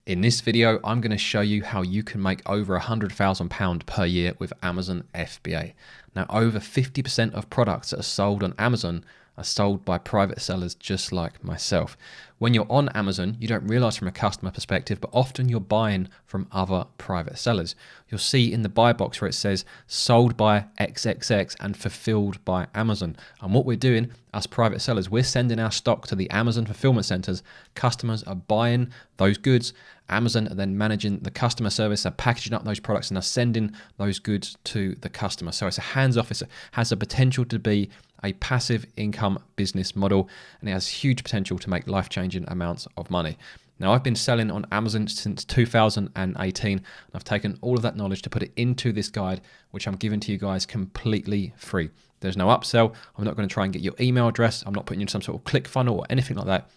In this video, I'm going to show you how you can make over £100,000 per year with Amazon FBA. Now, over 50% of products that are sold on Amazon are sold by private sellers just like myself. When you're on Amazon, you don't realize from a customer perspective, but often you're buying from other private sellers. You'll see in the buy box where it says sold by XXX and fulfilled by Amazon. And what we're doing as private sellers, we're sending our stock to the Amazon fulfillment centers. Customers are buying those goods. Amazon are then managing the customer service and packaging up those products and are sending those goods to the customer. So it's a hands-off. It has the potential to be a passive income business model, and it has huge potential to make life-changing amounts of money. Now, I've been selling on Amazon since 2018, and I've taken all of that knowledge to put it into this guide, which I'm giving to you guys completely free. There's no upsell. I'm not going to try and get your email address. I'm not putting you in some sort of click funnel or anything like that.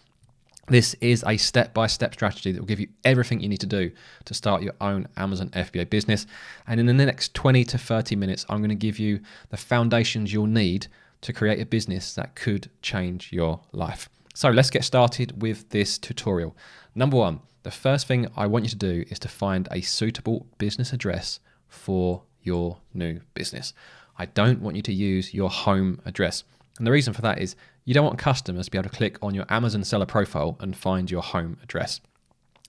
This is a step-by-step strategy that will give you everything you need to do to start your own Amazon FBA business. And in the next 20 to 30 minutes, I'm going to give you the foundations you'll need to create a business that could change your life. So let's get started with this tutorial. Number one, the first thing I want you to do is to find a suitable business address for your new business. I don't want you to use your home address. And the reason for that is you don't want customers to be able to click on your Amazon seller profile and find your home address.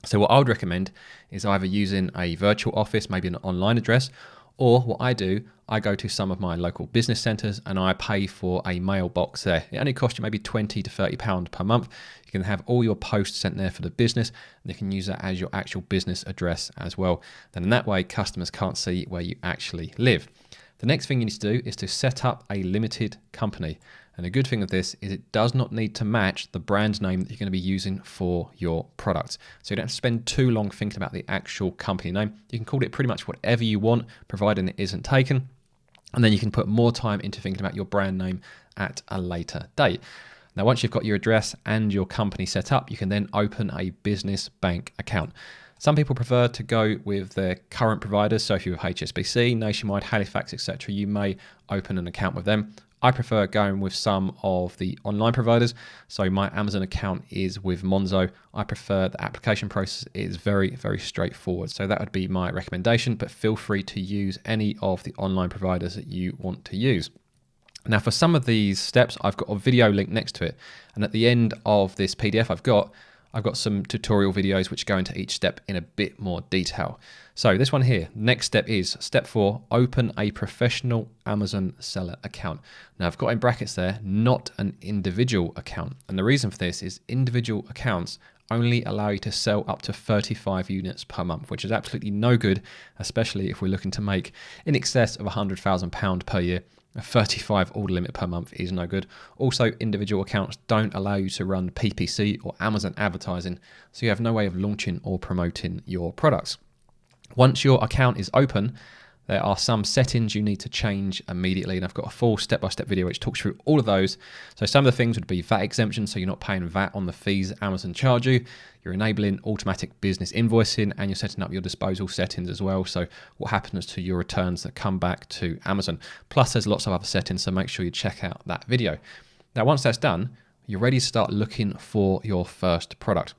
So what I would recommend is either using a virtual office, maybe an online address, or what I do, I go to some of my local business centers and I pay for a mailbox there. It only costs you maybe £20 to £30 per month. You can have all your posts sent there for the business, and you can use that as your actual business address as well. Then in that way, customers can't see where you actually live. The next thing you need to do is to set up a limited company. And the good thing of this is it does not need to match the brand name that you're going to be using for your product. So you don't have to spend too long thinking about the actual company name. You can call it pretty much whatever you want, providing it isn't taken. And then you can put more time into thinking about your brand name at a later date. Now, once you've got your address and your company set up, you can then open a business bank account. Some people prefer to go with their current providers. So if you're with HSBC, Nationwide, Halifax, etc., you may open an account with them. I prefer going with some of the online providers. So my Amazon account is with Monzo. I prefer the application process is very, very straightforward. So that would be my recommendation, but feel free to use any of the online providers that you want to use. Now, for some of these steps, I've got a video link next to it. And at the end of this PDF I've got some tutorial videos which go into each step in a bit more detail. So this one here, next step is step 4, open a professional Amazon seller account. Now I've got in brackets there, not an individual account. And the reason for this is individual accounts only allow you to sell up to 35 units per month, which is absolutely no good, especially if we're looking to make in excess of £100,000 per year. A 35 order limit per month is no good. Also, individual accounts don't allow you to run PPC or Amazon advertising, so you have no way of launching or promoting your products. Once your account is open, there are some settings you need to change immediately, and I've got a full step-by-step video which talks through all of those. So some of the things would be VAT exemption, so you're not paying VAT on the fees Amazon charge you. You're enabling automatic business invoicing, and you're setting up your disposal settings as well. So what happens to your returns that come back to Amazon. Plus there's lots of other settings, so make sure you check out that video. Now once that's done, you're ready to start looking for your first product.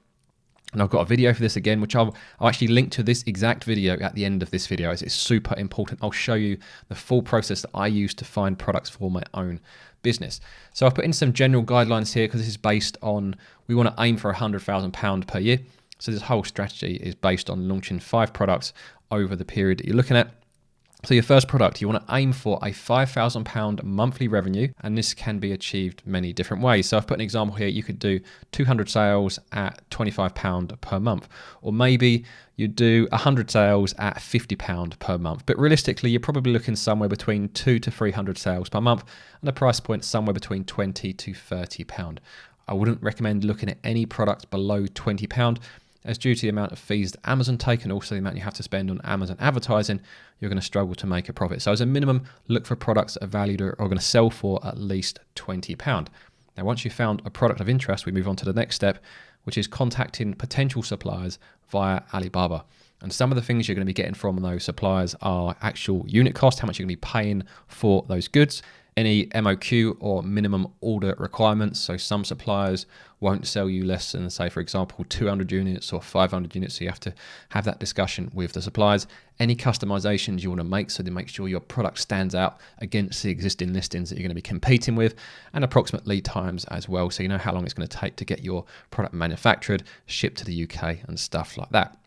And I've got a video for this again, which I'll actually link to this exact video at the end of this video. It's super important. I'll show you the full process that I use to find products for my own business. So I've put in some general guidelines here because this is based on, we want to aim for £100,000 per year. So this whole strategy is based on launching 5 products over the period that you're looking at. So your first product, you want to aim for a £5,000 monthly revenue, and this can be achieved many different ways. So I've put an example here. You could do 200 sales at £25 per month, or maybe you do 100 sales at £50 per month. But realistically, you're probably looking somewhere between 200 to 300 sales per month, and a price point somewhere between £20 to £30. I wouldn't recommend looking at any products below £20. As due to the amount of fees that Amazon take and also the amount you have to spend on Amazon advertising, you're going to struggle to make a profit. So as a minimum, look for products that are valued or are going to sell for at least £20. Now, once you've found a product of interest, we move on to the next step, which is contacting potential suppliers via Alibaba. And some of the things you're going to be getting from those suppliers are actual unit cost, how much you're going to be paying for those goods. any MOQ or minimum order requirements. So some suppliers won't sell you less than, say, for example, 200 units or 500 units. So you have to have that discussion with the suppliers. Any customizations you want to make, so to make sure your product stands out against the existing listings that you're going to be competing with, and approximate lead times as well. So you know how long it's going to take to get your product manufactured, shipped to the UK and stuff like that.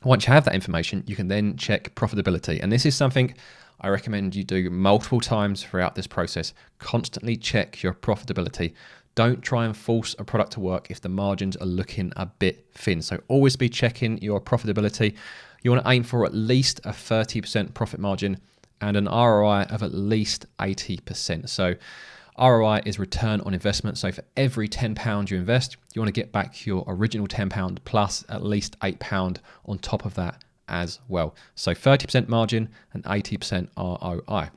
Once you have that information, you can then check profitability. And this is something I recommend you do multiple times throughout this process. Constantly check your profitability. Don't try and force a product to work if the margins are looking a bit thin. So always be checking your profitability. You want to aim for at least a 30% profit margin and an ROI of at least 80%. So ROI is return on investment. So for every £10 you invest, you want to get back your original £10 plus at least £8 on top of that as well. So 30% margin and 80% ROI.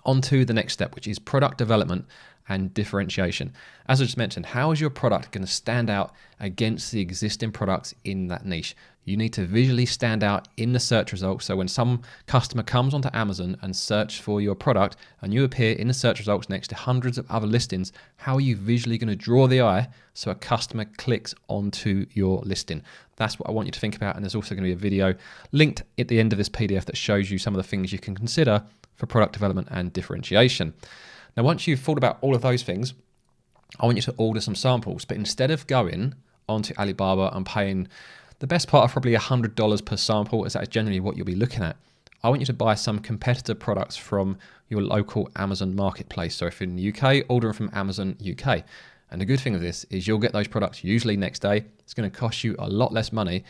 On to the next step, which is product development and differentiation. As I just mentioned, how is your product going to stand out against the existing products in that niche? You need to visually stand out in the search results. So when some customer comes onto Amazon and search for your product and you appear in the search results next to hundreds of other listings, how are you visually going to draw the eye so a customer clicks onto your listing? That's what I want you to think about. And there's also going to be a video linked at the end of this PDF that shows you some of the things you can consider for product development and differentiation. Now, once you've thought about all of those things, I want you to order some samples. But instead of going onto Alibaba and paying the best part of probably $100 per sample, as that is generally what you'll be looking at, I want you to buy some competitor products from your local Amazon marketplace. So if you're in the UK, order from Amazon UK. And the good thing of this is you'll get those products usually next day. It's going to cost you a lot less money.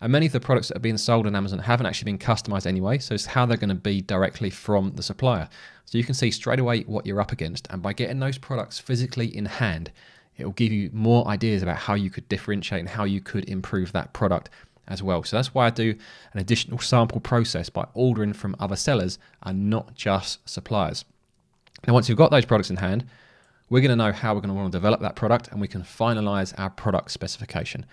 And many of the products that are being sold on Amazon haven't actually been customized anyway. So it's how they're going to be directly from the supplier. So you can see straight away what you're up against. And by getting those products physically in hand, it will give you more ideas about how you could differentiate and how you could improve that product as well. So that's why I do an additional sample process by ordering from other sellers and not just suppliers. Now, once you've got those products in hand, we're going to know how we're going to want to develop that product, and we can finalize our product specification.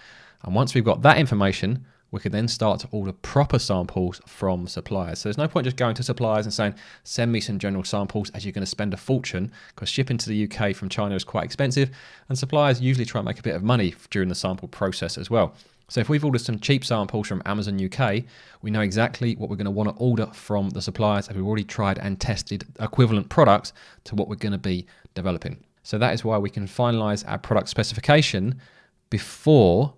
And once we've got that information, we can then start to order proper samples from suppliers. So there's no point just going to suppliers and saying, send me some general samples, as you're going to spend a fortune, because shipping to the UK from China is quite expensive, and suppliers usually try and make a bit of money during the sample process as well. So if we've ordered some cheap samples from Amazon UK, we know exactly what we're going to want to order from the suppliers, as we've already tried and tested equivalent products to what we're going to be developing. So that is why we can finalize our product specification before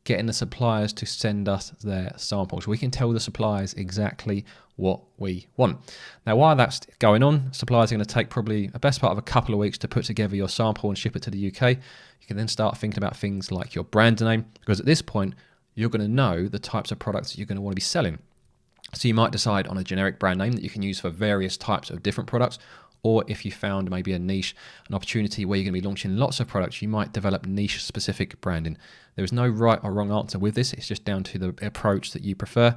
getting the suppliers to send us their samples. We can tell the suppliers exactly what we want. Now, while that's going on, suppliers are going to take probably the best part of a couple of weeks to put together your sample and ship it to the UK. You can then start thinking about things like your brand name, because at this point, you're going to know the types of products that you're going to want to be selling. So you might decide on a generic brand name that you can use for various types of different products, or if you found maybe a niche, an opportunity where you're going to be launching lots of products, you might develop niche specific branding. There is no right or wrong answer with this. It's just down to the approach that you prefer.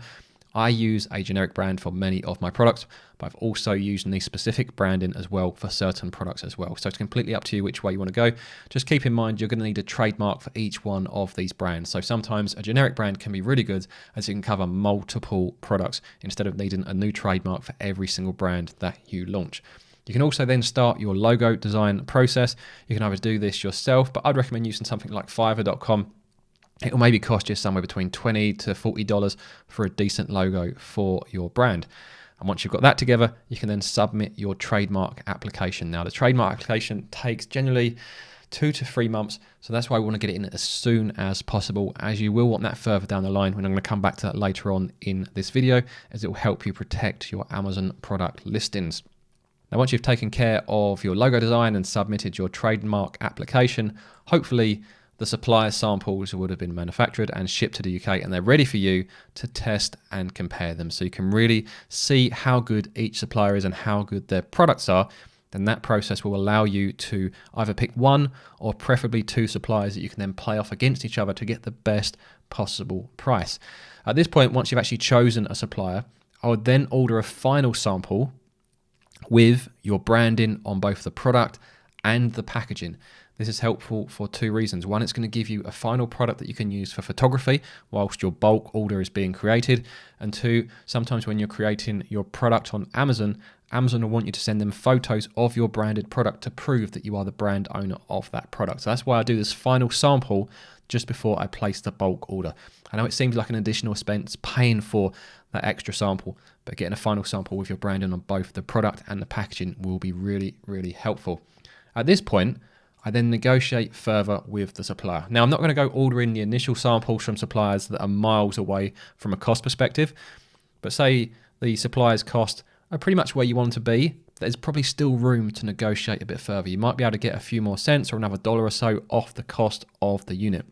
I use a generic brand for many of my products, but I've also used niche specific branding as well for certain products as well. So it's completely up to you which way you want to go. Just keep in mind, you're going to need a trademark for each one of these brands. So sometimes a generic brand can be really good, as it can cover multiple products instead of needing a new trademark for every single brand that you launch. You can also then start your logo design process. You can either do this yourself, but I'd recommend using something like Fiverr.com. It will maybe cost you somewhere between $20 to $40 for a decent logo for your brand. And once you've got that together, you can then submit your trademark application. Now, the trademark application takes generally 2 to 3 months. So that's why we want to get it in as soon as possible, as you will want that further down the line, when I'm going to come back to that later on in this video, as it will help you protect your Amazon product listings. Now, once you've taken care of your logo design and submitted your trademark application, hopefully the supplier samples would have been manufactured and shipped to the UK, and they're ready for you to test and compare them. So you can really see how good each supplier is and how good their products are. Then that process will allow you to either pick one or preferably 2 suppliers that you can then play off against each other to get the best possible price. At this point, once you've actually chosen a supplier, I would then order a final sample with your branding on both the product and the packaging. This is helpful for two reasons. One, it's going to give you a final product that you can use for photography whilst your bulk order is being created. And two, sometimes when you're creating your product on Amazon, Amazon will want you to send them photos of your branded product to prove that you are the brand owner of that product. So that's why I do this final sample just before I place the bulk order. I know it seems like an additional expense paying for that extra sample, but getting a final sample with your branding on both the product and the packaging will be really, really helpful. At this point, I then negotiate further with the supplier. Now, I'm not going to go ordering the initial samples from suppliers that are miles away from a cost perspective, but say the supplier's cost are pretty much where you want to be, there's probably still room to negotiate a bit further. You might be able to get a few more cents or another $1 or so off the cost of the unit.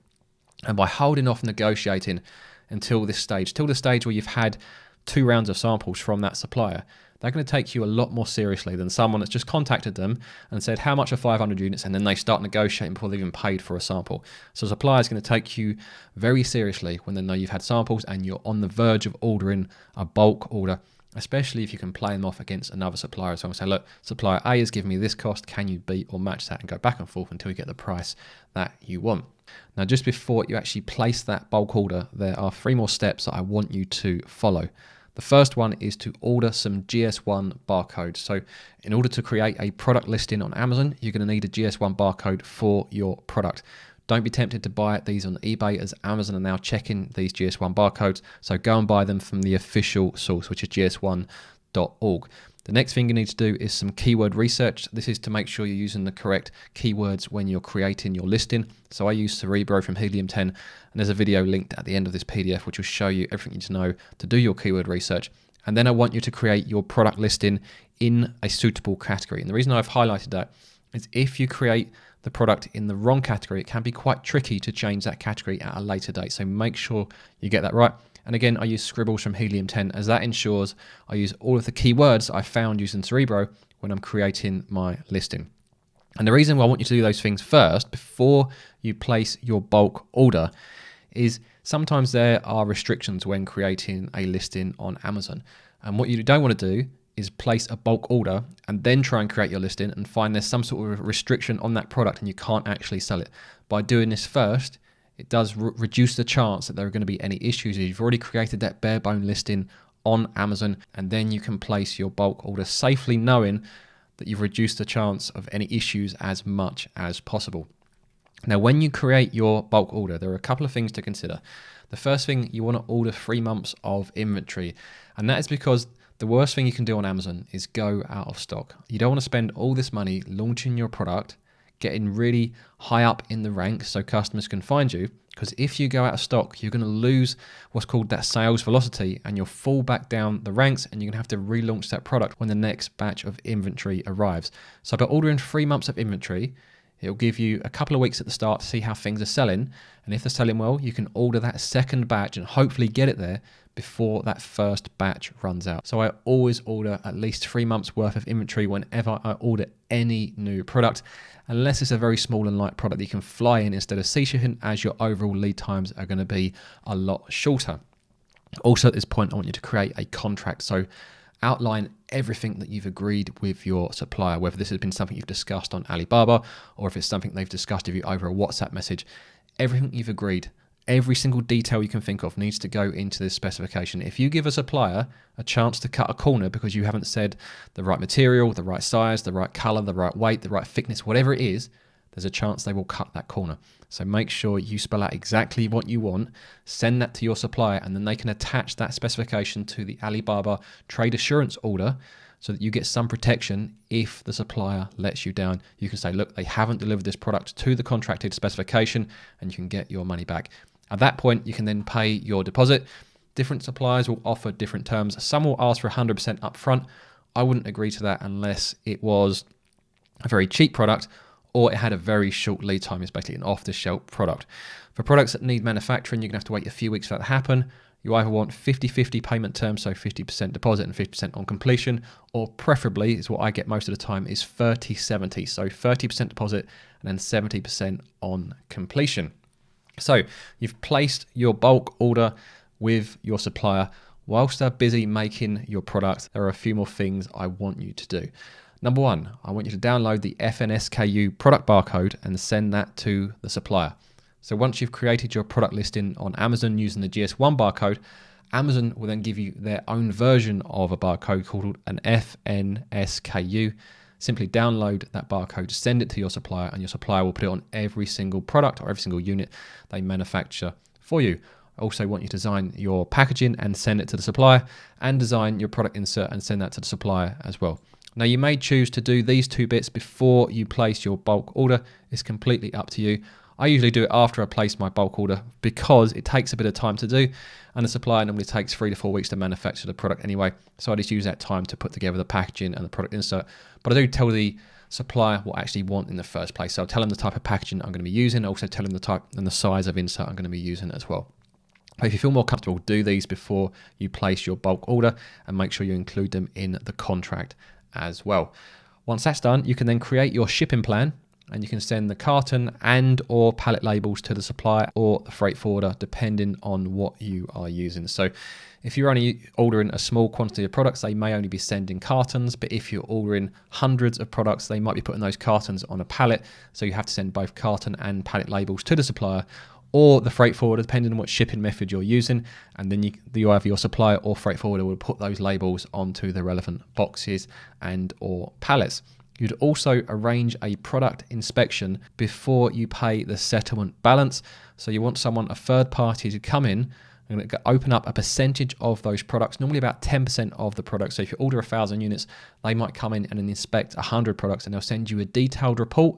And by holding off negotiating until this stage, till the stage where you've had 2 rounds of samples from that supplier, they're going to take you a lot more seriously than someone that's just contacted them and said, how much are 500 units? And then they start negotiating before they've even paid for a sample. So a supplier is going to take you very seriously when they know you've had samples and you're on the verge of ordering a bulk order, especially if you can play them off against another supplier. So I'm say, look, supplier A has given me this cost. Can you beat or match that? And go back and forth until you get the price that you want. Now, just before you actually place that bulk order, there are 3 more steps that I want you to follow. The first one is to order some GS1 barcodes. So in order to create a product listing on Amazon, you're going to need a GS1 barcode for your product. Don't be tempted to buy these on eBay, as Amazon are now checking these GS1 barcodes. So go and buy them from the official source, which is gs1.org. The next thing you need to do is some keyword research. This is to make sure you're using the correct keywords when you're creating your listing. So I use Cerebro from Helium 10, and there's a video linked at the end of this PDF which will show you everything you need to know to do your keyword research. And then I want you to create your product listing in a suitable category. And the reason I've highlighted that is if you create the product in the wrong category, it can be quite tricky to change that category at a later date. So make sure you get that right. And again, I use Scribbles from Helium 10, as that ensures I use all of the keywords I found using Cerebro when I'm creating my listing. And the reason why I want you to do those things first, before you place your bulk order, is sometimes there are restrictions when creating a listing on Amazon. And what you don't want to do is place a bulk order and then try and create your listing and find there's some sort of restriction on that product and you can't actually sell it. By doing this first, it does reduce the chance that there are going to be any issues. You've already created that bare bone listing on Amazon, and then you can place your bulk order safely knowing that you've reduced the chance of any issues as much as possible. Now, when you create your bulk order, there are a couple of things to consider. The first thing, you want to order 3 months of inventory, and that is because the worst thing you can do on Amazon is go out of stock. You don't want to spend all this money launching your product, getting really high up in the ranks so customers can find you, because if you go out of stock, you're going to lose what's called that sales velocity and you'll fall back down the ranks and you're going to have to relaunch that product when the next batch of inventory arrives. So by ordering 3 months of inventory, it'll give you a couple of weeks at the start to see how things are selling, and if they're selling well, you can order that second batch and hopefully get it there before that first batch runs out. So I always order at least 3 months worth of inventory whenever I order any new product, unless it's a very small and light product that you can fly in instead of sea shipping, as your overall lead times are going to be a lot shorter. Also at this point, I want you to create a contract. So outline everything that you've agreed with your supplier, whether this has been something you've discussed on Alibaba or if it's something they've discussed with you over a WhatsApp message. Everything you've agreed, every single detail you can think of needs to go into this specification. If you give a supplier a chance to cut a corner because you haven't said the right material, the right size, the right color, the right weight, the right thickness, whatever it is, there's a chance they will cut that corner. So make sure you spell out exactly what you want, send that to your supplier, and then they can attach that specification to the Alibaba trade assurance order so that you get some protection if the supplier lets you down. You can say, look, they haven't delivered this product to the contracted specification, and you can get your money back. At that point, you can then pay your deposit. Different suppliers will offer different terms. Some will ask for 100% upfront. I wouldn't agree to that unless it was a very cheap product or it had a very short lead time. It's basically an off-the-shelf product. For products that need manufacturing, you're going to have to wait a few weeks for that to happen. You either want 50-50 payment terms, so 50% deposit and 50% on completion, or preferably, is what I get most of the time, is 30-70. So 30% deposit and then 70% on completion. So you've placed your bulk order with your supplier. Whilst they're busy making your product, there are a few more things I want you to do. Number one, I want you to download the FNSKU product barcode and send that to the supplier. So once you've created your product listing on Amazon using the GS1 barcode, Amazon will then give you their own version of a barcode called an FNSKU. Simply download that barcode, send it to your supplier, and your supplier will put it on every single product or every single unit they manufacture for you. I also want you to design your packaging and send it to the supplier, and design your product insert and send that to the supplier as well. Now, you may choose to do these two bits before you place your bulk order. It's completely up to you. I usually do it after I place my bulk order because it takes a bit of time to do, and the supplier normally takes 3 to 4 weeks to manufacture the product anyway. So I just use that time to put together the packaging and the product insert. But I do tell the supplier what I actually want in the first place. So I'll tell them the type of packaging I'm going to be using. I also tell them the type and the size of insert I'm going to be using as well. If you feel more comfortable, do these before you place your bulk order, and make sure you include them in the contract as well. Once that's done, you can then create your shipping plan, and you can send the carton and or pallet labels to the supplier or the freight forwarder, depending on what you are using. So if you're only ordering a small quantity of products, they may only be sending cartons, but if you're ordering hundreds of products, they might be putting those cartons on a pallet. So you have to send both carton and pallet labels to the supplier or the freight forwarder, depending on what shipping method you're using. And then you either your supplier or freight forwarder will put those labels onto the relevant boxes and or pallets. You'd also arrange a product inspection before you pay the settlement balance. So you want a third party to come in and open up a percentage of those products, normally about 10% of the products. So if you order 1,000 units, they might come in and inspect 100 products, and they'll send you a detailed report.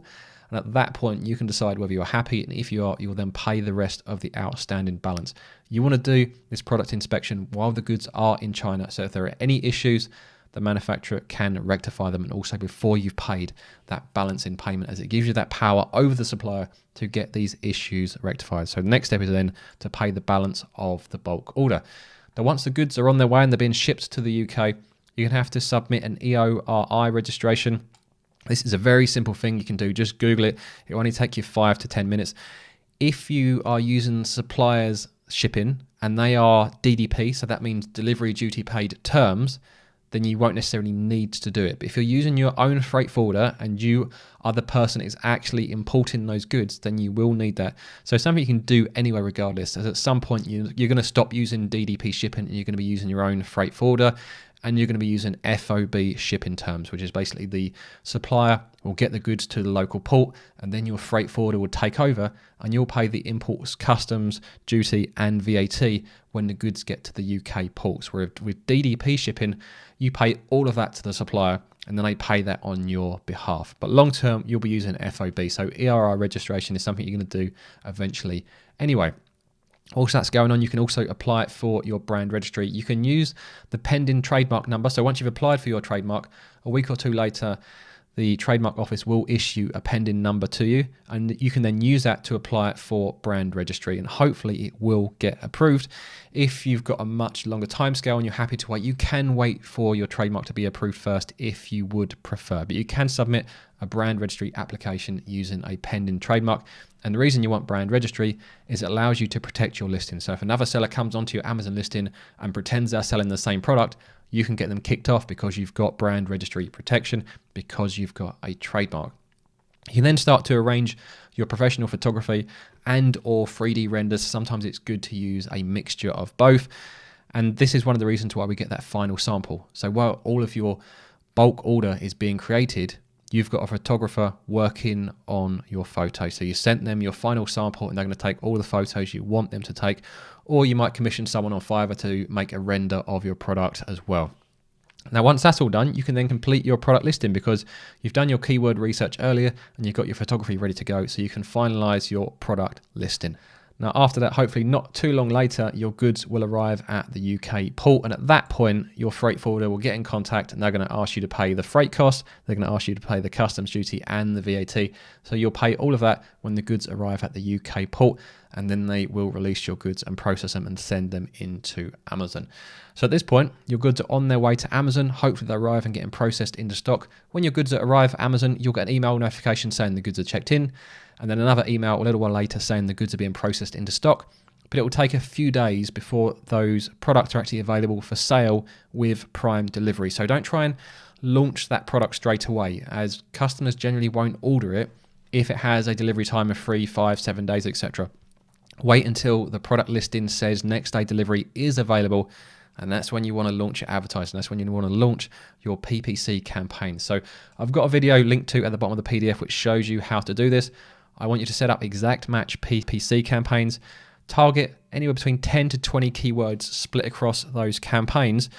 And at that point, you can decide whether you're happy, and if you are, you will then pay the rest of the outstanding balance. You want to do this product inspection while the goods are in China. So if there are any issues, the manufacturer can rectify them, and also before you've paid that balance in payment, as it gives you that power over the supplier to get these issues rectified. So the next step is then to pay the balance of the bulk order. Now, once the goods are on their way and they're being shipped to the UK, you're going to have to submit an EORI registration. This is a very simple thing you can do. Just Google it. It will only take you 5 to 10 minutes. If you are using suppliers shipping and they are DDP, so that means delivery duty paid terms, then you won't necessarily need to do it. But if you're using your own freight forwarder and you are the person that is actually importing those goods, then you will need that. So something you can do anyway regardless, as at some point you're going to stop using DDP shipping and you're going to be using your own freight forwarder, and you're going to be using FOB shipping terms, which is basically the supplier will get the goods to the local port, and then your freight forwarder will take over, and you'll pay the imports, customs, duty, and VAT when the goods get to the UK ports. Where with DDP shipping, you pay all of that to the supplier, and then they pay that on your behalf. But long term, you'll be using FOB. So ERR registration is something you're going to do eventually anyway. Also, that's going on, you can also apply it for your brand registry. You can use the pending trademark number. So once you've applied for your trademark, a week or two later, the trademark office will issue a pending number to you, and you can then use that to apply it for brand registry, and hopefully it will get approved. If you've got a much longer timescale and you're happy to wait, you can wait for your trademark to be approved first if you would prefer, but you can submit a brand registry application using a pending trademark. And the reason you want brand registry is it allows you to protect your listing. So if another seller comes onto your Amazon listing and pretends they're selling the same product, you can get them kicked off because you've got brand registry protection, because you've got a trademark. You can then start to arrange your professional photography and or 3D renders. Sometimes it's good to use a mixture of both. And this is one of the reasons why we get that final sample. So while all of your bulk order is being created, you've got a photographer working on your photo. So you sent them your final sample and they're going to take all the photos you want them to take, or you might commission someone on Fiverr to make a render of your product as well. Now, once that's all done, you can then complete your product listing because you've done your keyword research earlier and you've got your photography ready to go, so you can finalize your product listing. Now, after that, hopefully not too long later, your goods will arrive at the UK port. And at that point, your freight forwarder will get in contact and they're going to ask you to pay the freight cost. They're going to ask you to pay the customs duty and the VAT. So you'll pay all of that when the goods arrive at the UK port, and then they will release your goods and process them and send them into Amazon. So at this point, your goods are on their way to Amazon. Hopefully they arrive and getting processed into stock. When your goods arrive at Amazon, you'll get an email notification saying the goods are checked in, and then another email a little while later saying the goods are being processed into stock. But it will take a few days before those products are actually available for sale with Prime delivery. So don't try and launch that product straight away, as customers generally won't order it if it has a delivery time of 3, 5, 7 days, etc. Wait until the product listing says next day delivery is available, and that's when you want to launch your advertising. That's when you want to launch your PPC campaign. So I've got a video linked to at the bottom of the PDF which shows you how to do this. I want you to set up exact match PPC campaigns, target anywhere between 10 to 20 keywords split across those campaigns,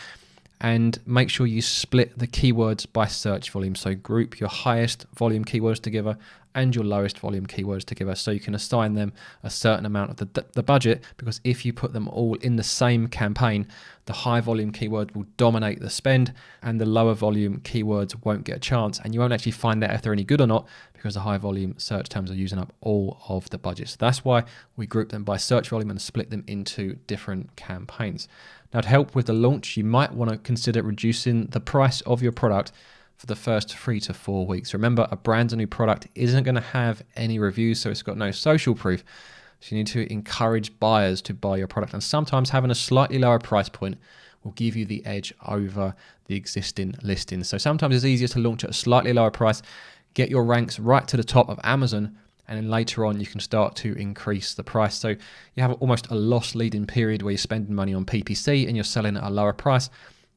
and make sure you split the keywords by search volume. So group your highest volume keywords together and your lowest volume keywords together, so you can assign them a certain amount of the budget, because if you put them all in the same campaign, the high volume keyword will dominate the spend and the lower volume keywords won't get a chance, and you won't actually find out if they're any good or not, because the high volume search terms are using up all of the budget. So that's why we group them by search volume and split them into different campaigns. Now, to help with the launch, you might want to consider reducing the price of your product for the first 3 to 4 weeks. Remember, a brand new product isn't going to have any reviews, so it's got no social proof. So you need to encourage buyers to buy your product, and sometimes having a slightly lower price point will give you the edge over the existing listings. So sometimes it's easier to launch at a slightly lower price, get your ranks right to the top of Amazon, and then later on you can start to increase the price. So you have almost a loss leading period where you're spending money on PPC and you're selling at a lower price,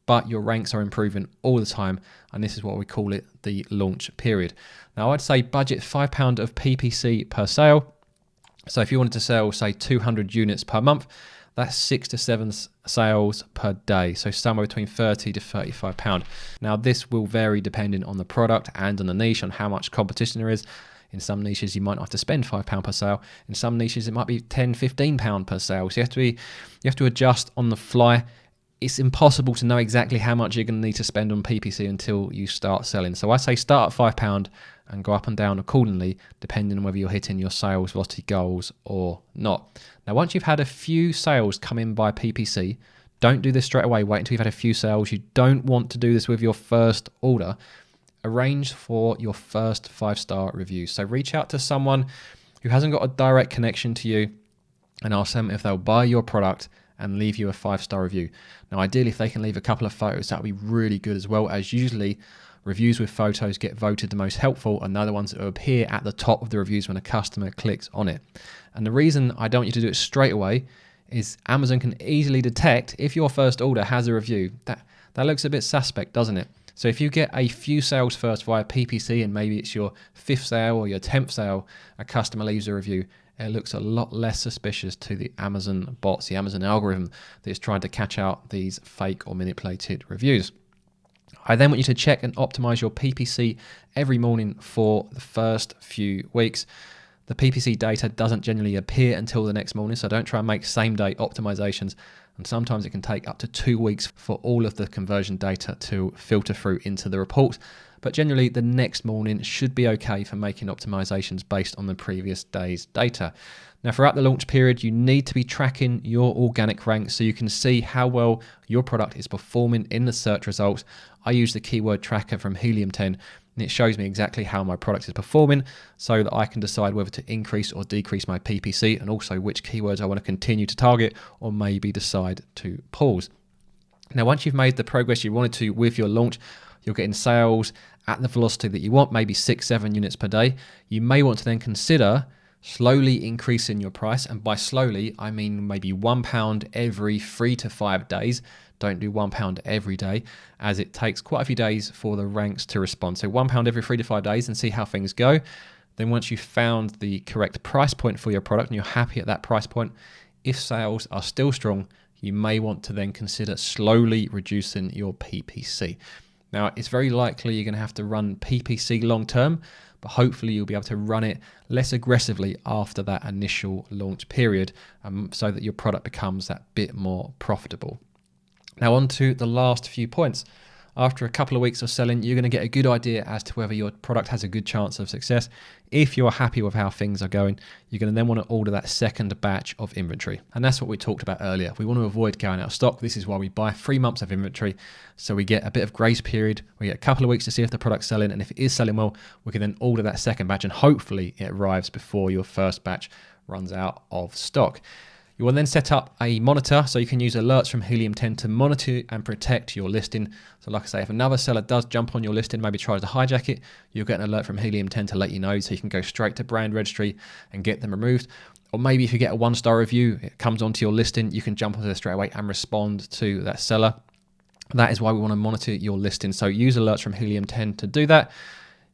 but your ranks are improving all the time, and this is what we call it, the launch period. Now, I'd say budget £5 of PPC per sale. So if you wanted to sell, say, 200 units per month, that's 6 to 7 sales per day, so somewhere between £30 to £35. Now, this will vary depending on the product and on the niche, on how much competition there is. In some niches, you might not have to spend £5 per sale. In some niches, it might be £10, £15 per sale. So you have to adjust on the fly. It's impossible to know exactly how much you're going to need to spend on PPC until you start selling. So I say start at £5 and go up and down accordingly, depending on whether you're hitting your sales velocity goals or not. Now, once you've had a few sales come in by PPC, don't do this straight away. Wait until you've had a few sales. You don't want to do this with your first order. Arrange for your first 5-star review. So reach out to someone who hasn't got a direct connection to you and ask them if they'll buy your product and leave you a 5-star review. Now, ideally, if they can leave a couple of photos, that would be really good, as well, as usually reviews with photos get voted the most helpful, and they're the ones that will appear at the top of the reviews when a customer clicks on it. And the reason I don't want you to do it straight away is Amazon can easily detect if your first order has a review. That looks a bit suspect, doesn't it? So if you get a few sales first via PPC, and maybe it's your 5th sale or your 10th sale, a customer leaves a review, it looks a lot less suspicious to the Amazon bots, the Amazon algorithm that is trying to catch out these fake or manipulated reviews. I then want you to check and optimize your PPC every morning for the first few weeks. The PPC data doesn't generally appear until the next morning, so don't try and make same-day optimizations. And sometimes it can take up to 2 weeks for all of the conversion data to filter through into the report. But generally, the next morning should be okay for making optimizations based on the previous day's data. Now, throughout the launch period, you need to be tracking your organic ranks so you can see how well your product is performing in the search results. I use the keyword tracker from Helium 10, and it shows me exactly how my product is performing so that I can decide whether to increase or decrease my PPC, and also which keywords I want to continue to target or maybe decide to pause. Now, once you've made the progress you wanted to with your launch, you're getting sales at the velocity that you want, maybe 6-7 units per day. You may want to then consider slowly increasing your price, and by slowly I mean maybe £1 every 3 to 5 days. Don't do £1 every day, as it takes quite a few days for the ranks to respond. So £1 every 3 to 5 days and see how things go. Then once you've found the correct price point for your product and you're happy at that price point, if sales are still strong, you may want to then consider slowly reducing your PPC. Now, it's very likely you're going to have to run PPC long term, but hopefully you'll be able to run it less aggressively after that initial launch period, so that your product becomes that bit more profitable. Now, on to the last few points. After a couple of weeks of selling, you're going to get a good idea as to whether your product has a good chance of success. If you're happy with how things are going, you're going to then want to order that second batch of inventory. And that's what we talked about earlier. We want to avoid going out of stock. This is why we buy 3 months of inventory. So we get a bit of grace period. We get a couple of weeks to see if the product's selling. And if it is selling well, we can then order that second batch, and hopefully it arrives before your first batch runs out of stock. You will then set up a monitor, so you can use alerts from Helium 10 to monitor and protect your listing. So like I say, if another seller does jump on your listing, maybe tries to hijack it, you'll get an alert from Helium 10 to let you know, so you can go straight to brand registry and get them removed. Or maybe if you get a 1-star review, it comes onto your listing, you can jump onto it straight away and respond to that seller. That is why we want to monitor your listing. So use alerts from Helium 10 to do that.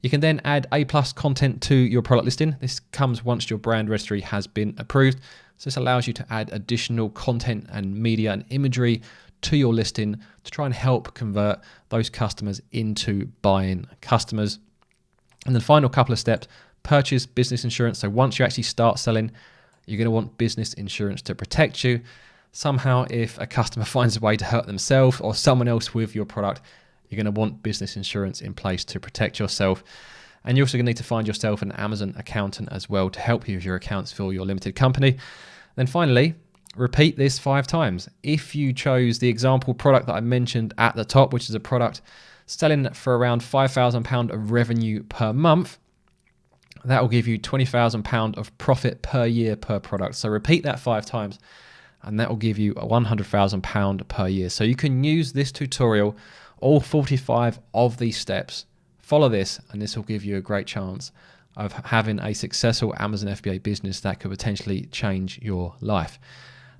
You can then add A+ content to your product listing. This comes once your brand registry has been approved. So this allows you to add additional content and media and imagery to your listing to try and help convert those customers into buying customers. And the final couple of steps, purchase business insurance. So once you actually start selling, you're going to want business insurance to protect you. Somehow, if a customer finds a way to hurt themselves or someone else with your product, you're going to want business insurance in place to protect yourself. And you're also going to need to find yourself an Amazon accountant as well to help you with your accounts for your limited company. Then finally, repeat this 5 times. If you chose the example product that I mentioned at the top, which is a product selling for around £5,000 of revenue per month, that will give you £20,000 of profit per year per product. So repeat that 5 times and that will give you £100,000 per year. So you can use this tutorial, all 45 of these steps, follow this, and this will give you a great chance of having a successful Amazon FBA business that could potentially change your life.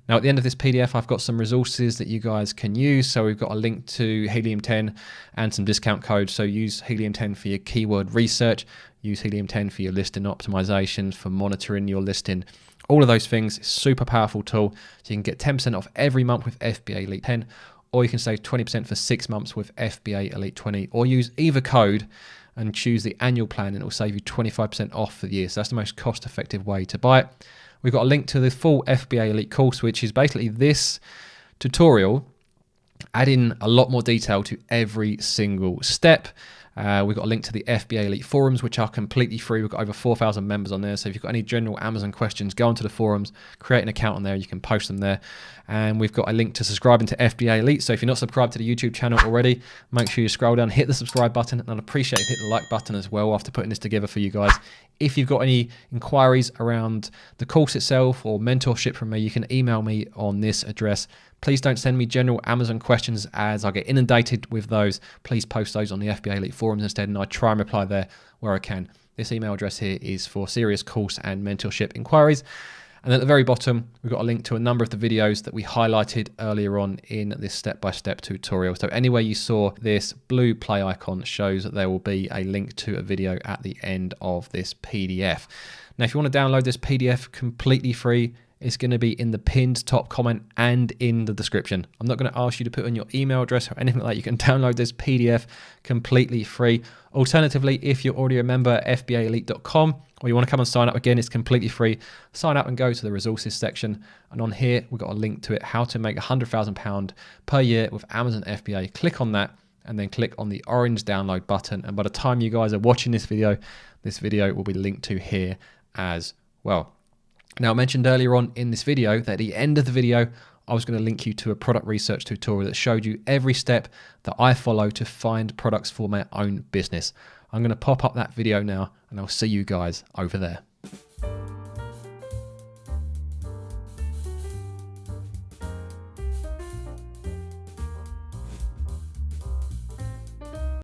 Now, at the end of this PDF, I've got some resources that you guys can use. So we've got a link to Helium 10 and some discount codes. So use Helium 10 for your keyword research, use Helium 10 for your listing optimizations, for monitoring your listing, all of those things. Super powerful tool. So you can get 10% off every month with FBA Elite 10, or you can save 20% for 6 months with FBA Elite 20, or use either code and choose the annual plan and it will save you 25% off for the year. So that's the most cost-effective way to buy it. We've got a link to the full FBA Elite course, which is basically this tutorial, adding a lot more detail to every single step. We've got a link to the FBA Elite forums, which are completely free. We've got over 4,000 members on there. So if you've got any general Amazon questions, go onto the forums, create an account on there. You can post them there. And we've got a link to subscribing to FBA Elite. So if you're not subscribed to the YouTube channel already, make sure you scroll down, hit the subscribe button, and I'd appreciate it, hit the like button as well after putting this together for you guys. If you've got any inquiries around the course itself or mentorship from me, you can email me on this address. Please don't send me general Amazon questions as I get inundated with those. Please post those on the FBA Elite forums instead, and I try and reply there where I can. This email address here is for serious course and mentorship inquiries. And at the very bottom, we've got a link to a number of the videos that we highlighted earlier on in this step-by-step tutorial. So anywhere you saw this blue play icon shows that there will be a link to a video at the end of this PDF. Now, if you want to download this PDF completely free, it's going to be in the pinned top comment and in the description. I'm not going to ask you to put in your email address or anything like that. You can download this PDF completely free. Alternatively, if you're already a member at FBAElite.com or you want to come and sign up again, it's completely free. Sign up and go to the resources section. And on here, we've got a link to it, how to make £100,000 per year with Amazon FBA. Click on that and then click on the orange download button. And by the time you guys are watching this video will be linked to here as well. Now, I mentioned earlier on in this video that at the end of the video, I was going to link you to a product research tutorial that showed you every step that I follow to find products for my own business. I'm going to pop up that video now and I'll see you guys over there.